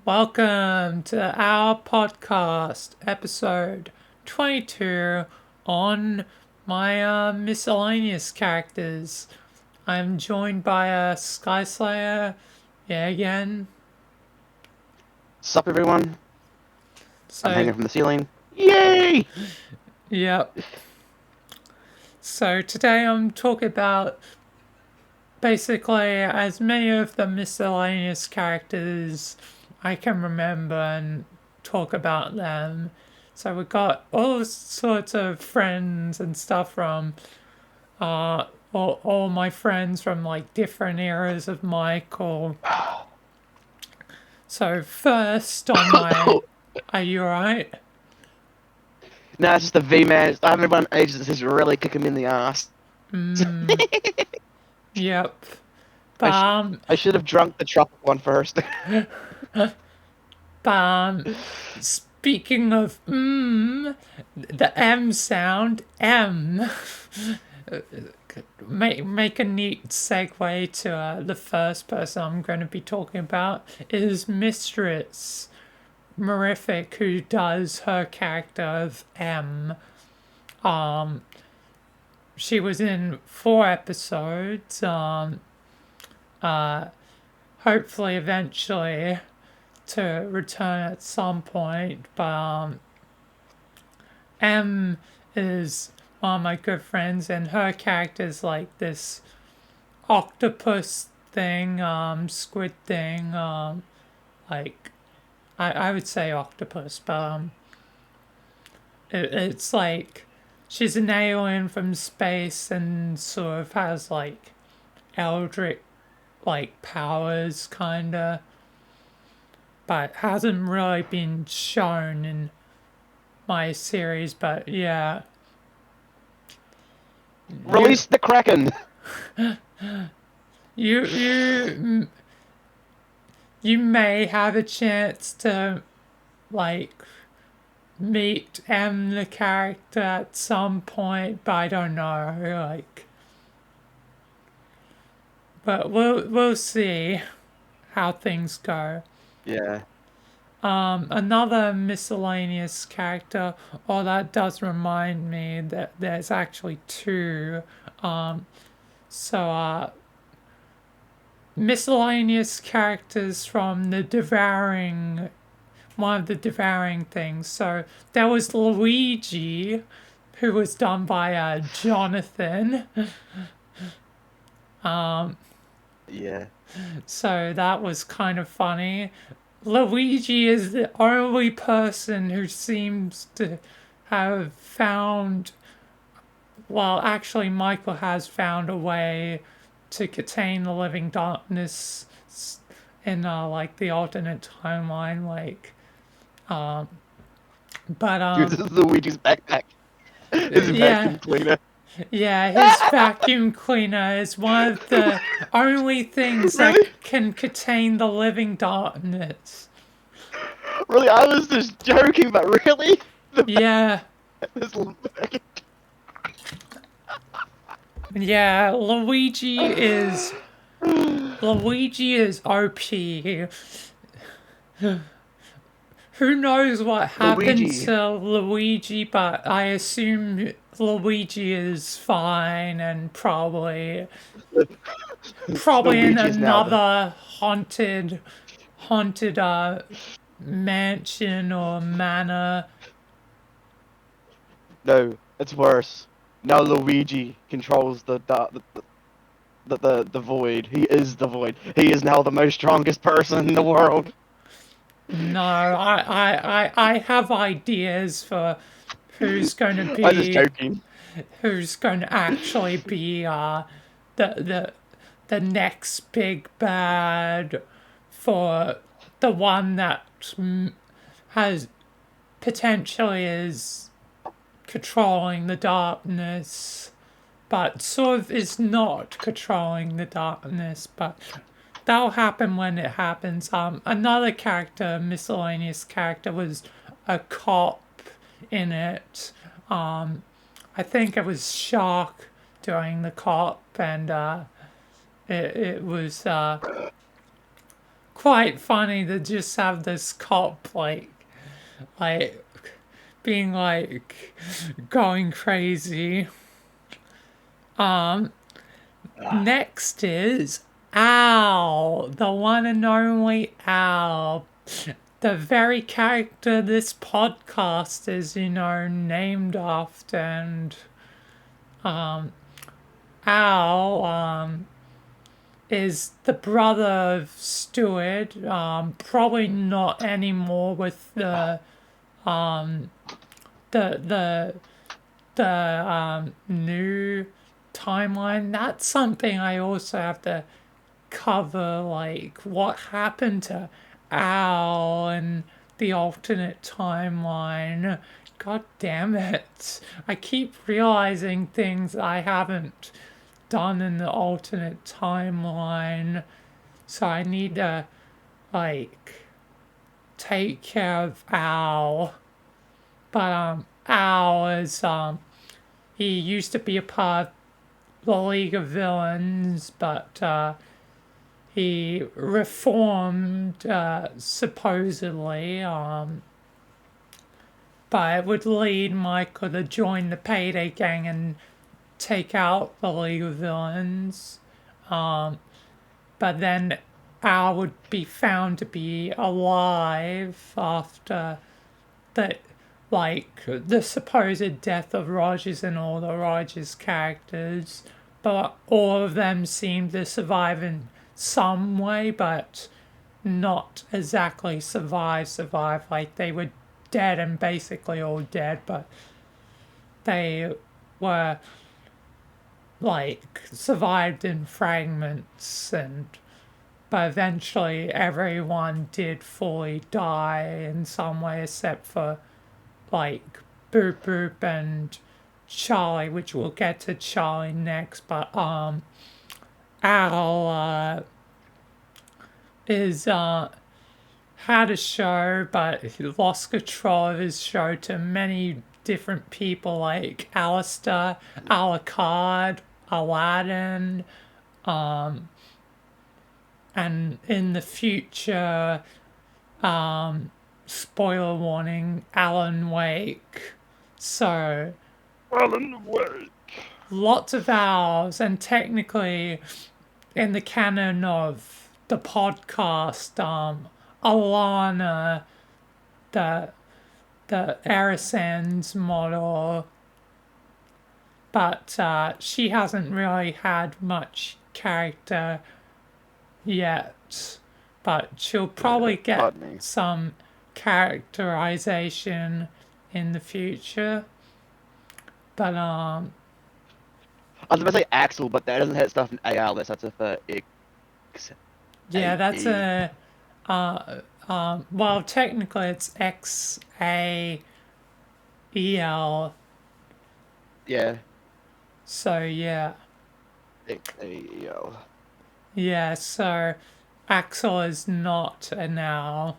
Welcome to our podcast, episode 22 on my miscellaneous characters. I'm joined by a Sky Slayer, again. Sup, everyone? I'm So, hanging from the ceiling. Yay! yep. So today I'm talking about basically as many of the miscellaneous characters I can remember and talk about them. So we've got all sorts of friends and stuff from all my friends from like different eras of Michael. So first on my, are you alright? Nah, it's just the V man. I haven't run ages. This is really kicking me in the ass. Yep. I, But sh- I should have drunk the tropic one first. speaking of the M sound, M. Make a neat segue to the first person I'm going to be talking about is Mistress Mirific, who does her character of M. She was in 4 episodes. Hopefully, eventually, to return at some point. But M is one of my good friends, and her character's like this octopus thing, squid thing, like I would say octopus, but it's like she's an alien from space and sort of has like eldritch like powers, kinda, but hasn't really been shown in my series. But yeah, you Release the Kraken! you you may have a chance to like meet M the character at some point, but I don't know, like, but we'll see how things go. Yeah. Another miscellaneous character, oh, that does remind me that there's actually two. So, miscellaneous characters from the Devouring, one of the Devouring things. So, there was Luigi, who was done by Jonathan. Yeah. So, that was kind of funny. Luigi is the only person who seems to have found, well, actually, Michael has found a way to contain the living darkness in like the alternate timeline, like, but Uses Luigi's backpack. His yeah, vacuum cleaner. yeah, his vacuum cleaner is one of the only things that Really? can contain the living darkness. Really? I was just joking, but really? The Yeah, this little vacuum. yeah, Luigi is OP. Who knows what happened Luigi. to Luigi, but I assume Luigi is fine and probably in Luigi is now the. another haunted mansion or manor. No, it's worse. Now Luigi controls the void. He is the void. He is now the most strongest person in the world. No, I have ideas for who's going to I'm just be joking. who's going to actually be the the the next big bad for the one that has potentially is controlling the darkness, but sort of is not controlling the darkness. But that'll happen when it happens. Another character, miscellaneous character, was a cop in it. I think it was Shark doing the cop, and it was quite funny to just have this cop like being like going crazy. Next is Al, the one and only Al. The very character this podcast is, named after. And Al is the brother of Stuart. Probably not anymore with the new timeline. That's something I also have to cover, like what happened to Al and the alternate timeline. God damn it. I keep realizing things I haven't done in the alternate timeline. So I need to, like, take care of Al. But, Al is, he used to be a part of the League of Villains, but, he reformed, supposedly, but it would lead Michael to join the Payday Gang and take out the League of Villains. But then Al would be found to be alive after the the supposed death of Rogers and all the Rogers characters, but all of them seem to survive in some way, but not exactly survive. Like they were dead and basically all dead, but they were like survived in fragments, and but eventually everyone did fully die in some way except for like Boop Boop and Charlie, which we'll get to Charlie next. But Al is had a show, but he lost control of his show to many different people like Alistair, Alucard, Aladdin, and in the future, spoiler warning, Alan Wake. So Alan Wake. Lots of owls, and technically, in the canon of the podcast, Alana, the Arisans model, but she hasn't really had much character yet. But she'll probably get some characterization in the future. But I was about to say Axel, but that doesn't have stuff in AL. That's for X. yeah, that's a well, technically it's XAEL. Yeah. So yeah. XAEL. Yeah, so Axel is not an owl.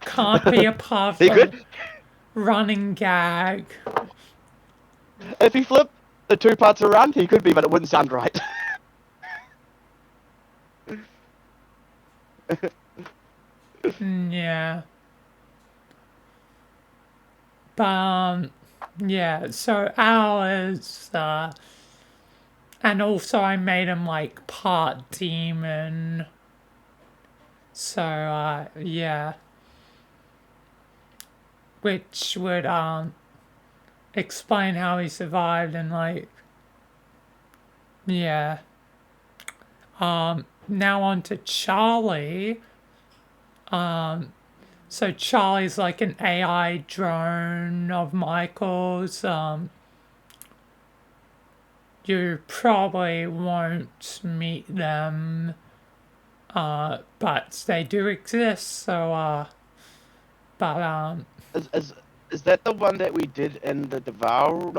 Can't be a part of the running gag. If he flipped the two parts around, he could be, but it wouldn't sound right. Yeah. But yeah, so Al is and also I made him like part demon. So yeah. Which would explain how he survived, and like yeah. Now on to Charlie. So Charlie's like an AI drone of Michael's. You probably won't meet them, but they do exist. So, but Is that the one that we did in the Devouring?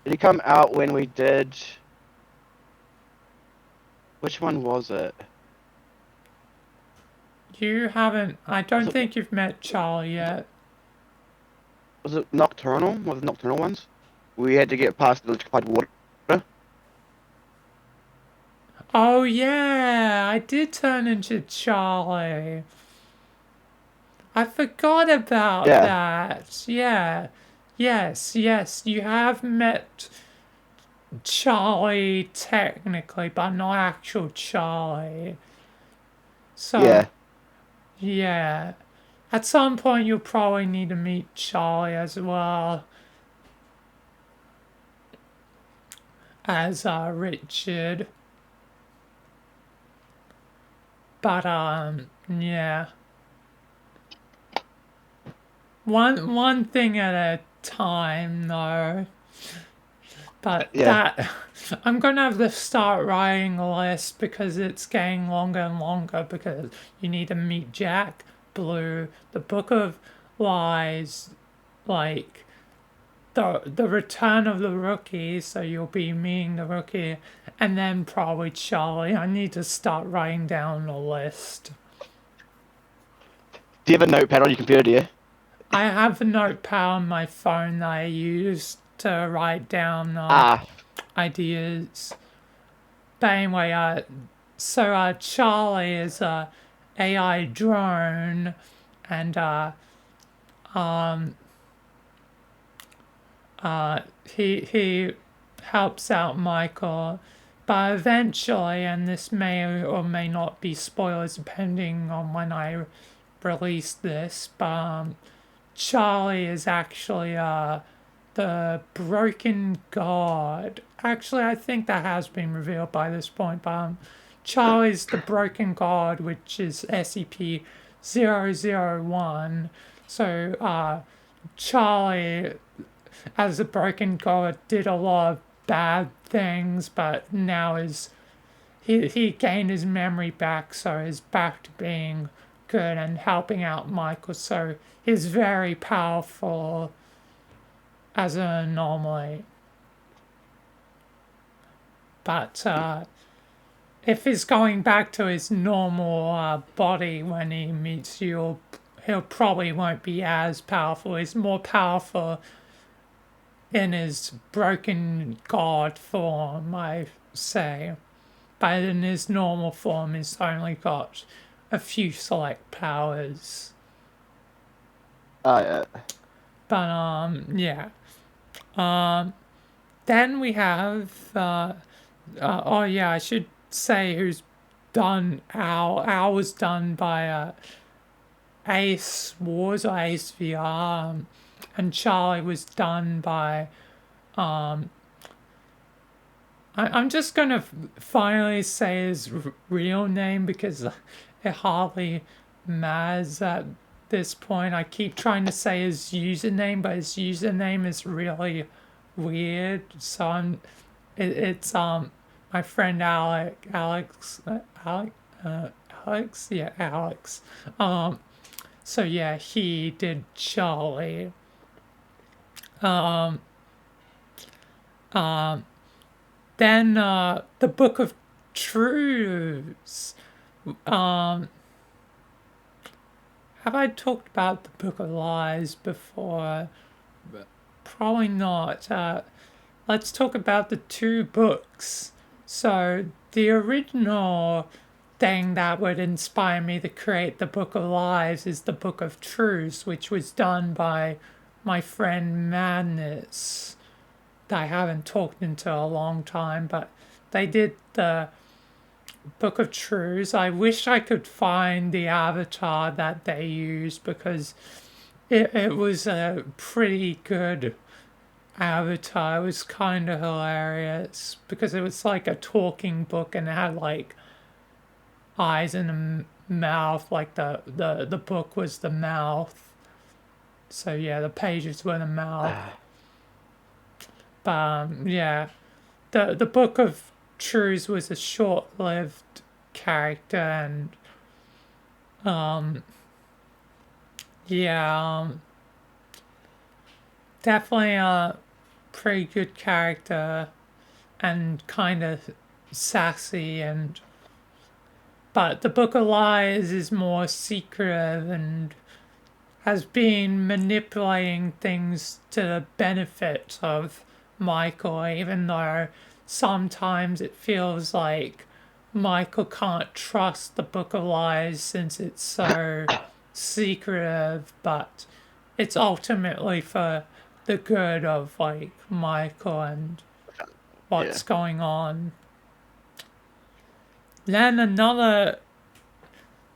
Did he come out when we did? Which one was it? You haven't. I don't think you've met Charlie yet. Was it Nocturnal? Was it Nocturnal ones? We had to get past the electrified water. Oh yeah, I did turn into Charlie. I forgot about Yeah, that. Yeah. Yes, yes, you have met Charlie technically, but not actual Charlie. So, yeah. yeah. At some point, you'll probably need to meet Charlie as well as Richard. But, yeah. One thing at a time, though. But Yeah. that I'm gonna have to start writing a list because it's getting longer and longer because you need to meet Jack, Blue, the Book of Lies, like the Return of the Rookie, so you'll be meeting the rookie, and then probably Charlie. I need to start writing down a list. Do you have a notepad on your computer, do you? I have a notepad on my phone that I use to write down Ah, ideas. But anyway, Charlie is a AI drone, and he helps out Michael. But eventually, and this may or may not be spoilers depending on when I release this, but Charlie is actually the broken god. Actually, I think that has been revealed by this point, but Charlie's the broken god, which is SCP-001. So, Charlie, as a broken god, did a lot of bad things, but now he gained his memory back, so he's back to being good and helping out Michael. So he's very powerful as an anomaly. But if he's going back to his normal body when he meets you, he'll probably won't be as powerful. He's more powerful in his broken god form, I say. But in his normal form, he's only got a few select powers. yeah. But yeah. Then we have oh yeah, I should say who's done Owl. Owl was done by Ace Wars or Ace VR, and Charlie was done by. I'm just gonna finally say his real name because it hardly matters at this point. I keep trying to say his username, but his username is really weird. So it's my friend Alex, yeah, Alex. So yeah, he did Charlie. Um, then the Book of Truths. Um, have I talked about the Book of Lies before? Probably not. Let's talk about the two books. So, the original thing that would inspire me to create the Book of Lies is the Book of Truths, which was done by my friend Madness, that I haven't talked into a long time, but they did the Book of Truths. I wish I could find the avatar that they used because it was a pretty good avatar. It was kind of hilarious because it was like a talking book and it had like eyes and a mouth, like the book was the mouth. So yeah, the pages were the mouth. But yeah, the Book of Truths was a short-lived character, and yeah, definitely a pretty good character and kind of sassy, and but the Book of Lies is more secretive and has been manipulating things to the benefit of Michael, even though sometimes it feels like Michael can't trust the Book of Lies since it's so secretive, but it's ultimately for the good of like Michael and Yeah. what's going on. Then another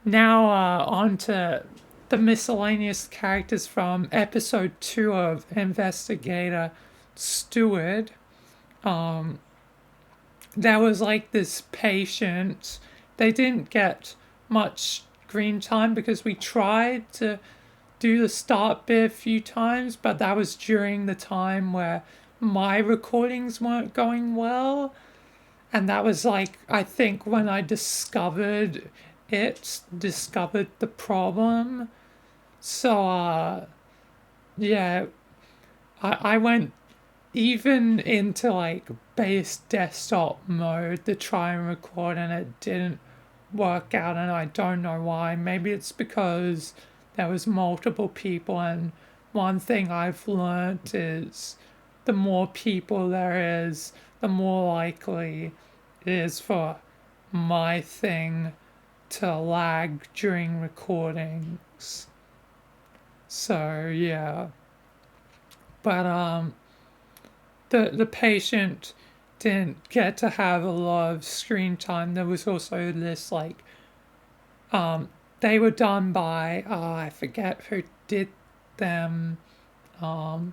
now on to the miscellaneous characters from episode 2 of Investigator Stewart. There was like this patient. They didn't get much screen time because we tried to do the start bit a few times, but that was during the time where my recordings weren't going well. And that was like, I think, when I discovered the problem. So, yeah, I went even into like base desktop mode to try and record, and it didn't work out, and I don't know why. Maybe it's because there was multiple people, and one thing I've learned is the more people there is, the more likely it is for my thing to lag during recordings. So yeah, but the patient didn't get to have a lot of screen time. There was also this like they were done by I forget who did them. I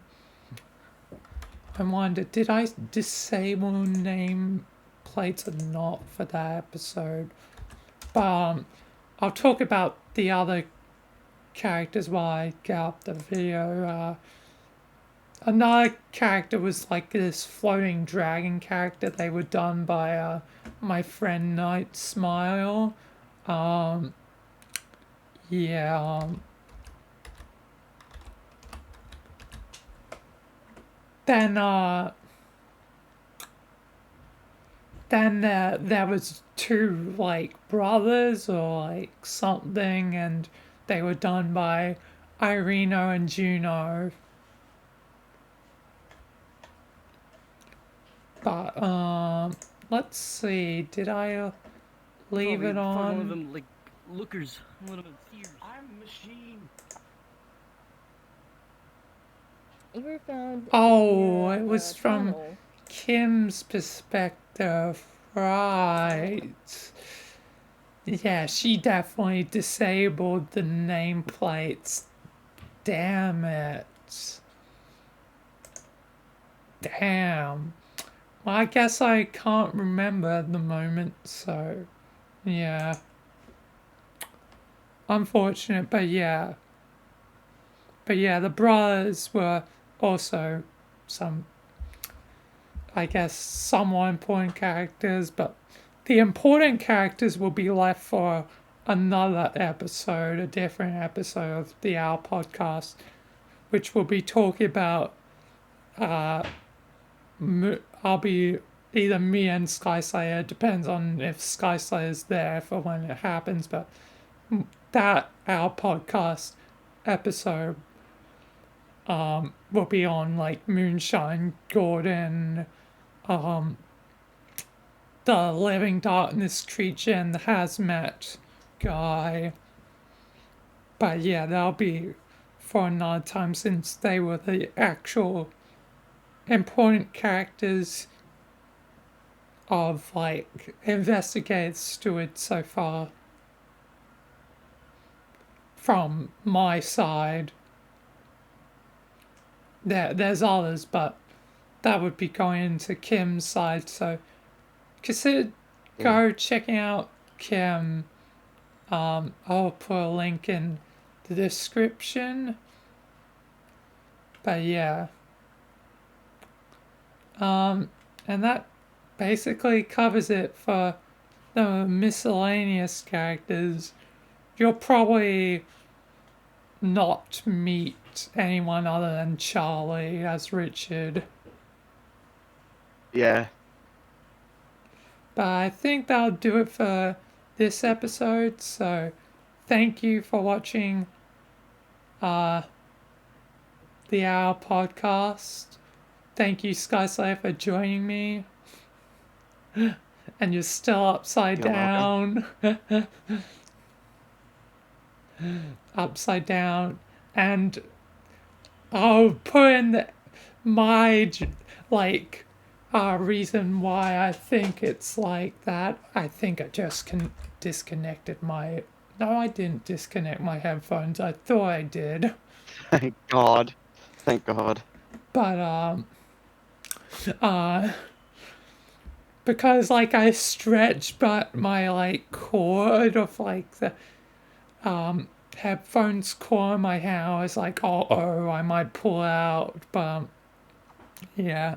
wonder, did I disable name plates or not for that episode? But I'll talk about the other characters while I get up the video. Another character was like this floating dragon character. They were done by my friend Night Smile. Yeah. Then there was two like brothers or like something, and they were done by Irino and Juno. But let's see. Did I leave it on? One of them like lookers, one of them seers. I'm a machine. You were found. Oh, in it the, was from tunnel. Kim's perspective, right? Yeah, she definitely disabled the nameplates. Damn it. Damn. Well, I guess I can't remember at the moment, so yeah. Unfortunate, but yeah. But yeah, the brothers were also some, I guess, somewhat important characters, but the important characters will be left for another episode, a different episode of the Owl podcast, which will be talking about, I'll be either me and Sky Slayer, depends on if Sky Slayer's there for when it happens, but that Our podcast episode will be on like Moonshine, Gordon, the Living Darkness creature, and the Hazmat guy. But yeah, that'll be for another time since they were the actual important characters of like Investigator Stewart so far. From my side. There's others, but that would be going into Kim's side, so consider go checking out Kim. I'll put a link in the description. But yeah. And that basically covers it for the miscellaneous characters. You'll probably not meet anyone other than Charlie as Richard. Yeah. But I think that'll do it for this episode. So thank you for watching the Hour podcast. Thank you, Sky Slayer, for joining me. and you're still upside You're welcome. down. Upside down. And I'll put in my, like, reason why I think it's like that. I think I just disconnected my. No, I didn't disconnect my headphones. I thought I did. Thank God. Thank God. But, because, like, I stretched but my, like, cord of, like, the, headphones cord in my hand, I was like, oh, I might pull out, but, yeah.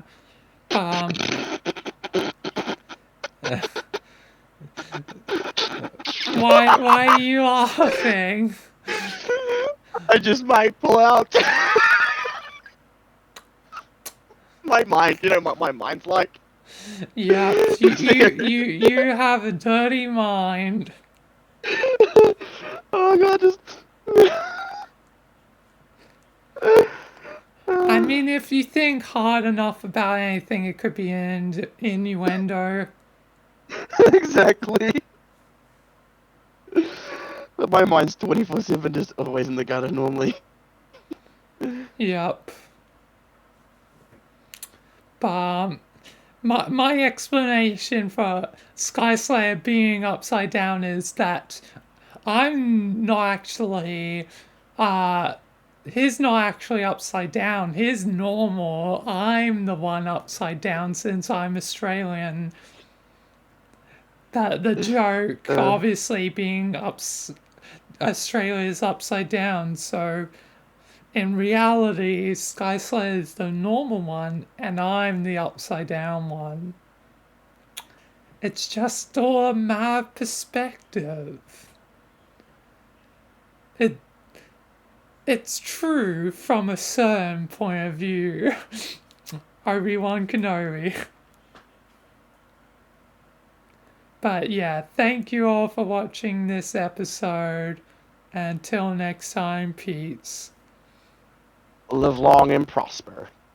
Why are you laughing? I just might pull out. My mind, you know what my mind's like? Yeah, you have a dirty mind. Oh God, just. I mean, if you think hard enough about anything, it could be an innuendo. Exactly. But my mind's 24/7, just always in the gutter normally. Yep. But my explanation for Sky Slayer being upside down is that I'm not actually, he's not actually upside down. He's normal. I'm the one upside down since I'm Australian. The joke obviously being Australia's upside down, so in reality, Sky Slayer is the normal one, and I'm the upside down one. It's just all a matter of perspective. It's true from a certain point of view. Obi-Wan Kenobi. But yeah, thank you all for watching this episode. Until next time, peace. Live long and prosper.